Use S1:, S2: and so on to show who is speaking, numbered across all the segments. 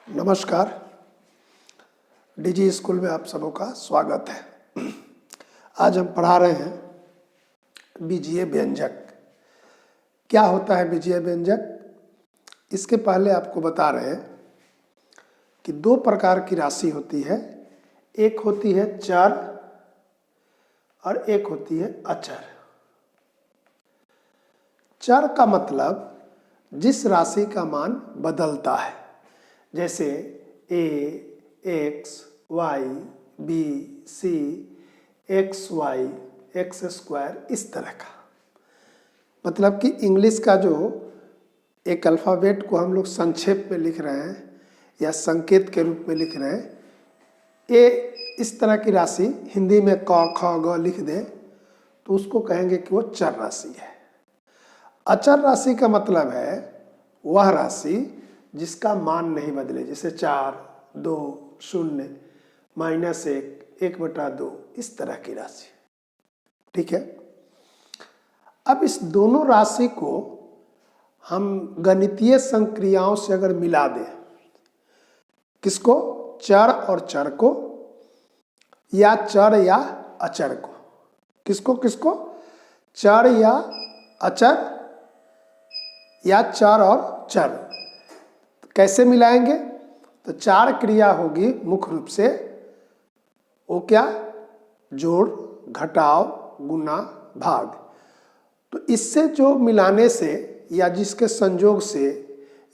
S1: नमस्कार। DG school में आप सबों का स्वागत है। आज हम पढ़ा रहे हैं बीजीय व्यंजक। क्या होता है बीजीय व्यंजक? इसके पहले आपको बता रहे हैं कि दो प्रकार की राशि होती है। एक होती है चर और एक होती है अचर। चर का मतलब जिस राशि का मान बदलता है, जैसे ए, एक्स, वाई, बी, सी, एक्स वाई, एक्स स्क्वायर, इस तरह का। मतलब कि इंग्लिश का जो एक अल्फ़ाबेट को हम लोग संक्षेप में लिख रहे हैं या संकेत के रूप में लिख रहे हैं, ए इस तरह की राशि हिंदी में क ख ग लिख दे तो उसको कहेंगे कि वो चर राशि है। अचर राशि का मतलब है वह राशि जिसका मान नहीं बदले, जैसे 4, 2, 0, -1, 1/2, इस तरह की राशि। ठीक है। अब इस दोनों राशि को हम गणितीय संक्रियाओं से अगर मिला दें, किसको? चर और चर को, या चर या अचर को। किसको किसको? चर या अचर, या चर और चर। कैसे मिलाएंगे? तो 4 क्रिया होगी मुख्य रूप से। वो क्या? जोड़, घटाव, गुना, भाग। तो इससे जो मिलाने से या जिसके संयोग से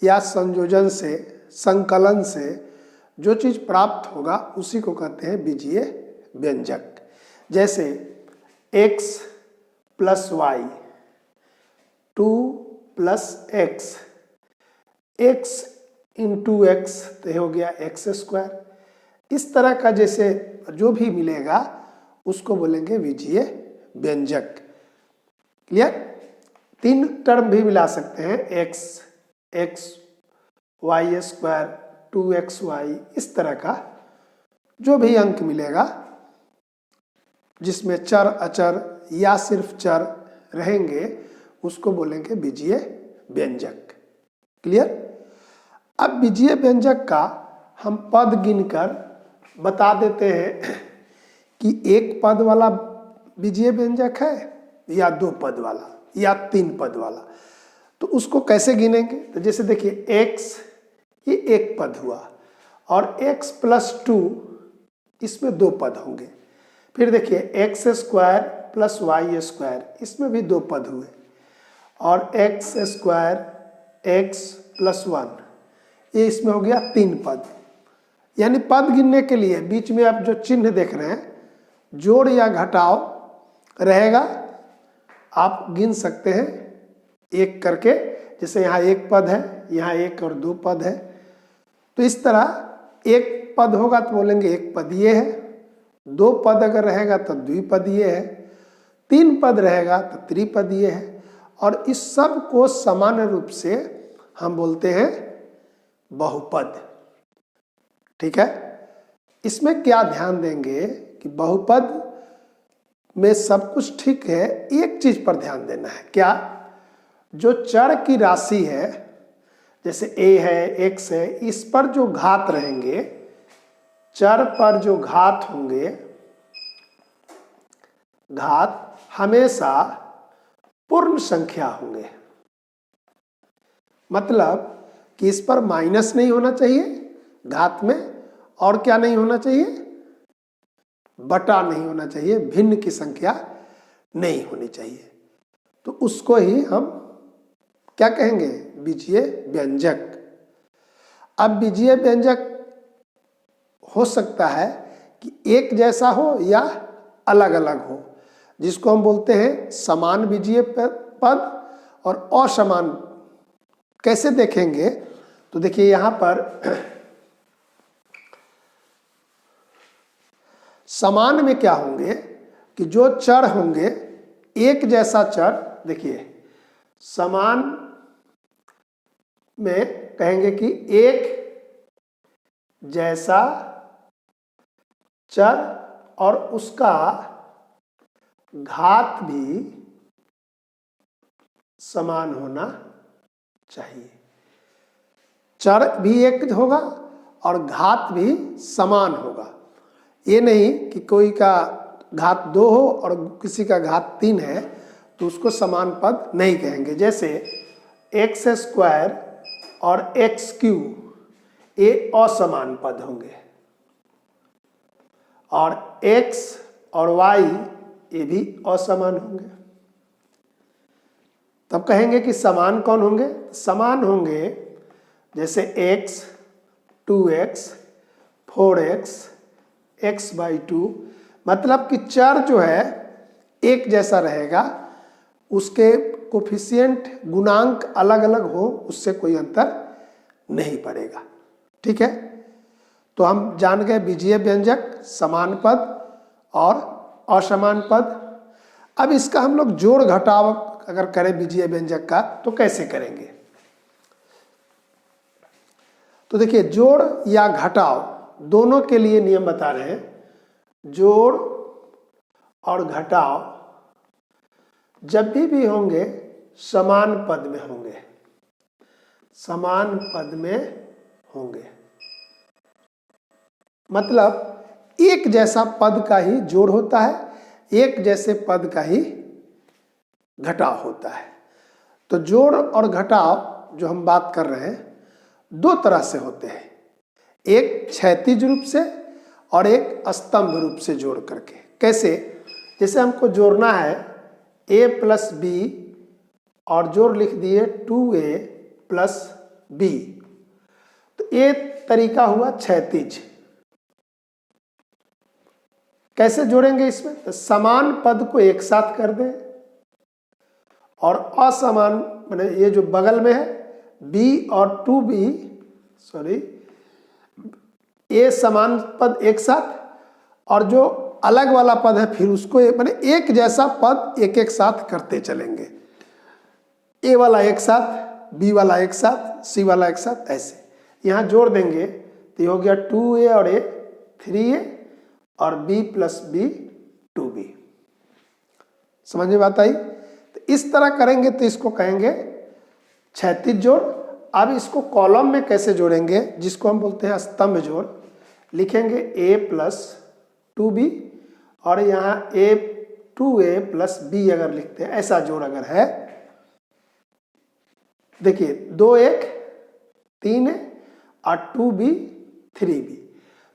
S1: या संयोजन से, संकलन से जो चीज प्राप्त होगा उसी को कहते हैं बीजीय व्यंजक। जैसे x + y, 2 + x, x × x तो हो गया x²। इस तरह का जैसे जो भी मिलेगा उसको बोलेंगे बीजीय व्यंजक। क्लियर? 3 टर्म भी मिला सकते हैं, x, y², 2xy, इस तरह का जो भी अंक मिलेगा जिसमें चर अचर या सिर्फ चर रहेंगे उसको बोलेंगे बीजीय व्यंजक। क्लियर? अब बीजीय व्यंजक का हम पद गिनकर बता देते हैं कि 1 पद वाला बीजीय व्यंजक है या 2 पद वाला या 3 पद वाला। तो उसको कैसे गिनेंगे? तो जैसे देखिए x, ये 1 पद हुआ, और x + 2, इसमें 2 पद होंगे। फिर देखिए x² + y², इसमें भी 2 पद हुए, और x² x + 1, ये इसमें हो गया 3 पद। यानी पद गिनने के लिए बीच में आप जो चिन्ह देख रहे हैं, जोड़ या घटाव रहेगा, आप गिन सकते हैं एक करके। जैसे यहाँ 1 पद है, यहाँ 1 और 2 पद है, तो इस तरह 1 पद होगा तो बोलेंगे 1 पद ये है, 2 पद अगर रहेगा तो द्विपदीय है, 3 पद रहेगा तो त्रिपदीय है, और इस सब को सामान्य रूप से हम बोलते हैं बहुपद। ठीक है। इसमें क्या ध्यान देंगे कि बहुपद में सब कुछ ठीक है, एक चीज पर ध्यान देना है। क्या? जो चर की राशि है, जैसे a है, x है, इस पर जो घात रहेंगे, चर पर जो घात होंगे, घात हमेशा पूर्ण संख्या होंगे। मतलब कि इस पर माइनस नहीं होना चाहिए घात में, और क्या नहीं होना चाहिए? बटा नहीं होना चाहिए, भिन्न की संख्या नहीं होनी चाहिए। तो उसको ही हम क्या कहेंगे? बीजीय व्यंजक। अब बीजीय व्यंजक हो सकता है कि एक जैसा हो या अलग अलग हो, जिसको हम बोलते हैं समान बीजीय पद और असमान। कैसे देखेंगे? तो देखिए यहां पर समान में क्या होंगे कि जो चर होंगे एक जैसा चर, देखिए समान में कहेंगे कि एक जैसा चर और उसका घात भी समान होना चाहिए। चर भी एक होगा और घात भी समान होगा। ये नहीं कि कोई का घात 2 हो और किसी का घात 3 है तो उसको समान पद नहीं कहेंगे। जैसे एक्स स्क्वायर और एक्स क्यूब ये असमान पद होंगे, और x और y ये भी असमान होंगे। तब कहेंगे कि समान कौन होंगे? समान होंगे जैसे x 2x 4x x/2, मतलब कि चर जो है एक जैसा रहेगा, उसके कोफिशिएंट गुणांक अलग अलग हो उससे कोई अंतर नहीं पड़ेगा। ठीक है, तो हम जान गए बीजीय व्यंजक, समान पद और असमान पद। अब इसका हम लोग जोड़ घटाव अगर करें बीजीय व्यंजक का तो कैसे करेंगे? तो देखिए, जोड़ या घटाव दोनों के लिए नियम बता रहे हैं। जोड़ और घटाव जब भी होंगे समान पद में होंगे, समान पद में होंगे, मतलब एक जैसा पद का ही जोड़ होता है, एक जैसे पद का ही घटाव होता है। तो जोड़ और घटाव जो हम बात कर रहे हैं दो तरह से होते हैं, एक क्षैतिज रूप से और एक स्तंभ रूप से जोड़ करके। कैसे? जैसे हमको जोड़ना है a प्लस बी और जोड़ लिख दिए 2a प्लस बी, तो ये तरीका हुआ क्षैतिज। कैसे जोड़ेंगे इसमें? तो समान पद को एक साथ कर दें और असमान, माने ये जो बगल में है b और 2b, सॉरी, ये समान पद एक साथ, और जो अलग वाला पद है फिर उसको माने एक जैसा पद एक एक साथ करते चलेंगे। ए वाला एक साथ, बी वाला एक साथ, सी वाला एक साथ, ऐसे यहाँ जोड़ देंगे तो ये हो गया 2a और a 3a और b प्लस b 2b। समझ में बात आई? तो इस तरह करेंगे तो इसको कहेंगे क्षैतिज जोड़। अब इसको कॉलम में कैसे जोड़ेंगे, जिसको हम बोलते हैं स्तंभ जोड़। लिखेंगे a प्लस 2b और यहाँ a 2a प्लस b अगर लिखते हैं, ऐसा जोड़ अगर है, देखिए 2 1 3 है और 2b 3b।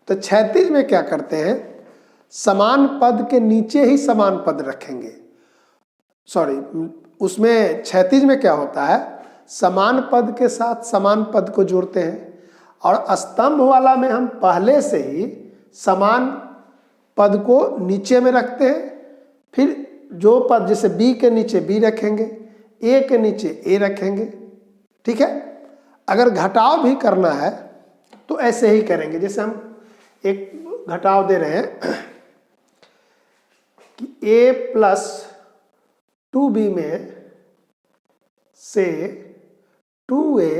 S1: तो क्षैतिज में क्या करते हैं, समान पद के नीचे ही समान पद रखेंगे। सॉरी, उसमें क्षैतिज में क्या होता है, समान पद के साथ समान पद को जोड़ते हैं, और स्तंभ वाला में हम पहले से ही समान पद को नीचे में रखते हैं, फिर जो पद जैसे b के नीचे b रखेंगे, a के नीचे a रखेंगे। ठीक है, अगर घटाव भी करना है तो ऐसे ही करेंगे। जैसे हम एक घटाव दे रहे हैं कि a प्लस 2b में से 2a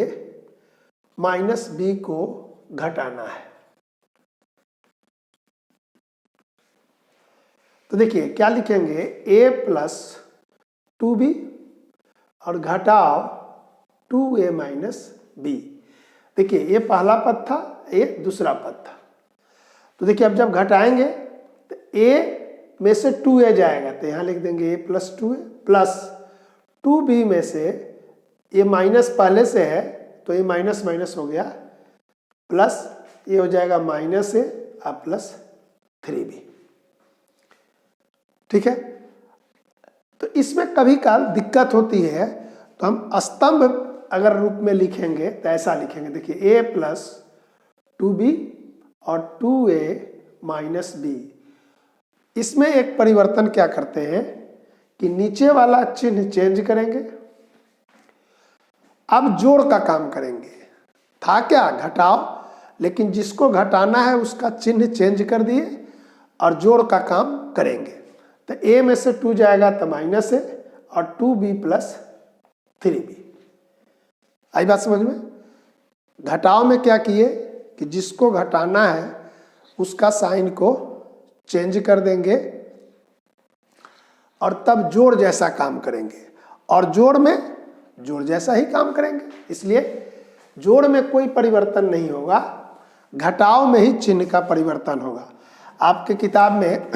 S1: माइनस b को घटाना है। तो देखिए क्या लिखेंगे, a प्लस 2b और घटाव 2a माइनस b। देखिए ये पहला पद था, ये दूसरा पद था। तो देखिए अब जब घटाएंगे तो a में से 2a जाएगा तो यहाँ लिख देंगे a plus 2a plus 2b में से ये माइनस पहले से है तो ये माइनस माइनस हो गया, प्लस ये हो जाएगा माइनस a और प्लस 3b। ठीक है, तो इसमें कभी काल दिक्कत होती है तो हम स्तंभ अगर रूप में लिखेंगे तो ऐसा लिखेंगे। देखिए a प्लस 2b और 2a माइनस b। इसमें एक परिवर्तन क्या करते हैं कि नीचे वाला चिन्ह चेंज करेंगे, अब जोड़ का काम करेंगे। था क्या घटाव, लेकिन जिसको घटाना है उसका चिन्ह चेंज कर दिए और जोड़ का काम करेंगे। तो a में से 2 जाएगा तो माइनस a और 2b प्लस 3b। आई बात समझ में? घटाव में क्या किए कि जिसको घटाना है उसका साइन को चेंज कर देंगे और तब जोड़ जैसा काम करेंगे, और जोड़ में जोड़ जैसा ही काम करेंगे। इसलिए जोड़ में कोई परिवर्तन नहीं होगा। घटाव में ही चिन्ह का परिवर्तन होगा। आपके किताब में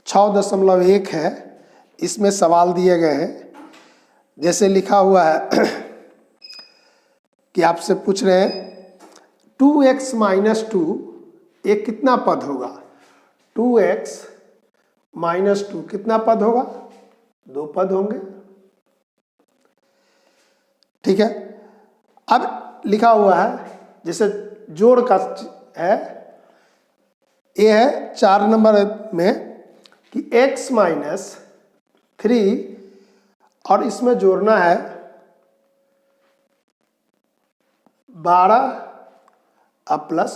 S1: 6.1 है, इसमें सवाल दिए गए हैं। जैसे लिखा हुआ है कि आपसे पूछ रहे हैं 2x माइनस 2 एक कितना पद होगा? 2x माइनस 2 कितना पद होगा? 2 पद होंगे। ठीक है। अब लिखा हुआ है जैसे जोड़ का है, ये है 4 नंबर में कि x माइनस 3 और इसमें जोड़ना है 12 प्लस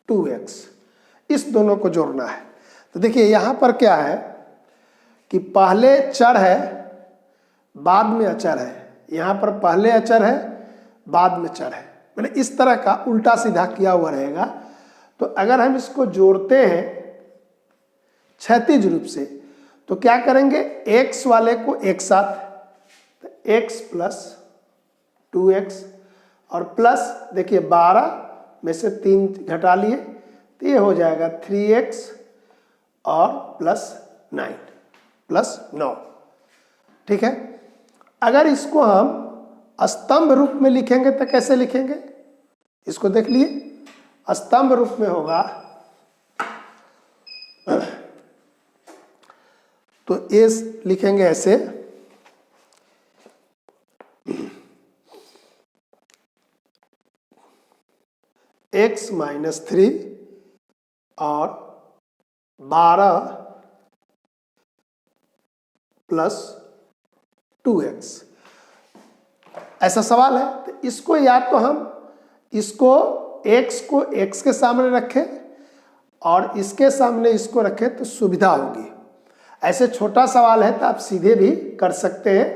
S1: 2x, इस दोनों को जोड़ना है। तो देखिए यहाँ पर क्या है कि पहले चर है बाद में अचर है, यहाँ पर पहले अचर है बाद में चर है, मैंने इस तरह का उल्टा सीधा किया हुआ रहेगा। तो अगर हम इसको जोड़ते हैं क्षैतिज रूप से तो क्या करेंगे, x वाले को एक साथ, तो x प्लस 2x और प्लस देखिए 12 में से 3 घटा लिए तो ये हो जाएगा 3x और प्लस 9 प्लस 9। ठीक है। अगर इसको हम स्तंभ रूप में लिखेंगे तो कैसे लिखेंगे, इसको देख लिए। स्तंभ रूप में होगा तो ए लिखेंगे ऐसे, x माइनस 3 और 12 प्लस 2x, ऐसा सवाल है। तो इसको या तो हम इसको x को x के सामने रखें और इसके सामने इसको रखें तो सुविधा होगी। ऐसे छोटा सवाल है तो आप सीधे भी कर सकते हैं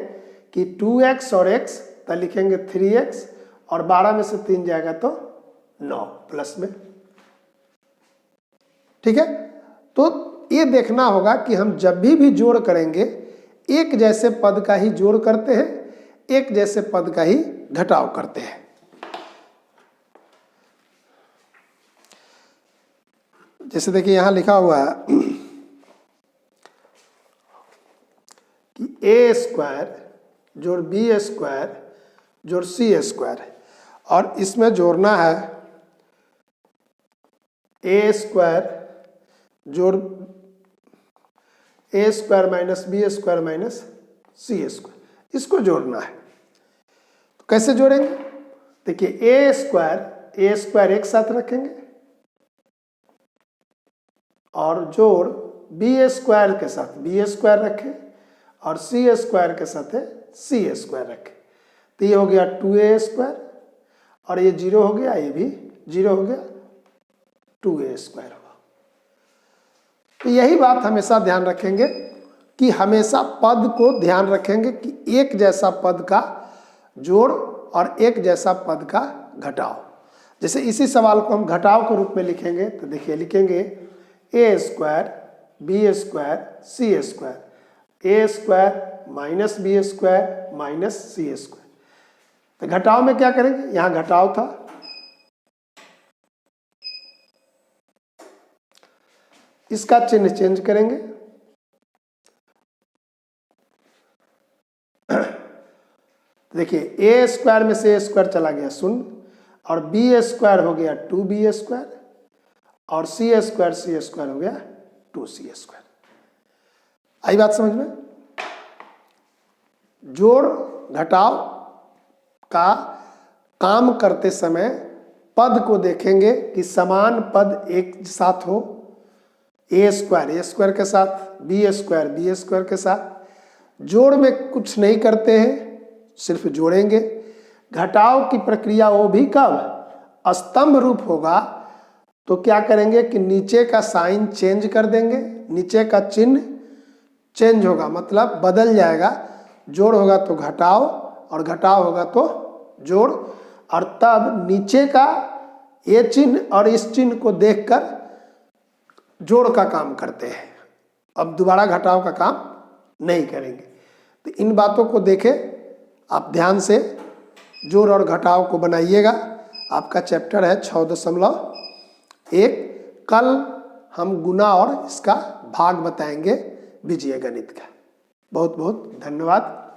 S1: कि 2x और x तो लिखेंगे 3x और 12 में से 3 जाएगा तो 9 प्लस में। ठीक है। तो ये देखना होगा कि हम जब भी जोड़ करेंगे एक जैसे पद का ही जोड़ करते हैं, एक जैसे पद का ही घटाव करते हैं। जैसे देखिए यहां लिखा हुआ है कि a स्क्वायर जोड़ b स्क्वायर जोड़ c स्क्वायर, और इसमें जोड़ना है a स्क्वायर जोड़ a square minus b square minus c square, इसको जोड़ना है। तो कैसे जोड़ेंगे, देखिए a स्क्वायर एक साथ रखेंगे और जोड़ b स्क्वायर के साथ b स्क्वायर रखें और c स्क्वायर के साथ c स्क्वायर रखें। तो ये हो गया 2a स्क्वायर और ये 0 हो गया, ये भी 0 हो गया, 2a स्क्वायर होगा। तो यही बात हमेशा ध्यान रखेंगे कि हमेशा पद को ध्यान रखेंगे कि एक जैसा पद का जोड़ और एक जैसा पद का घटाव। जैसे इसी सवाल को हम घटाव के रूप में लिखेंगे तो देखिए लिखेंगे a square b square c square, a square minus b square minus c square. तो घटाव में क्या करेंगे, यहां घटाव था, इसका चिन्ह चेंज करेंगे। देखिए a स्क्वायर में से a स्क्वायर चला गया 0 और b स्क्वायर हो गया 2b स्क्वायर और c स्क्वायर हो गया 2c स्क्वायर। आई बात समझ में। जोड़ घटाव का काम करते समय पद को देखेंगे कि समान पद एक साथ हो, a स्क्वायर के साथ, b स्क्वायर के साथ। जोड़ में कुछ नहीं करते हैं, सिर्फ जोड़ेंगे। घटाव की प्रक्रिया वो भी कब स्तंभ रूप होगा तो क्या करेंगे कि नीचे का साइन चेंज कर देंगे, नीचे का चिन्ह चेंज होगा, मतलब बदल जाएगा। जोड़ होगा तो घटाव और घटाव होगा तो जोड़, और तब नीचे का ये चिन्ह और इस चिन्ह को देखकर जोड़ का काम करते हैं, अब दोबारा घटाव का काम नहीं करेंगे। तो इन बातों को देखें आप ध्यान से, जोड़ और घटाव को बनाइएगा आपका चैप्टर है 6.1। कल हम गुना और इसका भाग बताएंगे बीजीय गणित का। बहुत बहुत धन्यवाद।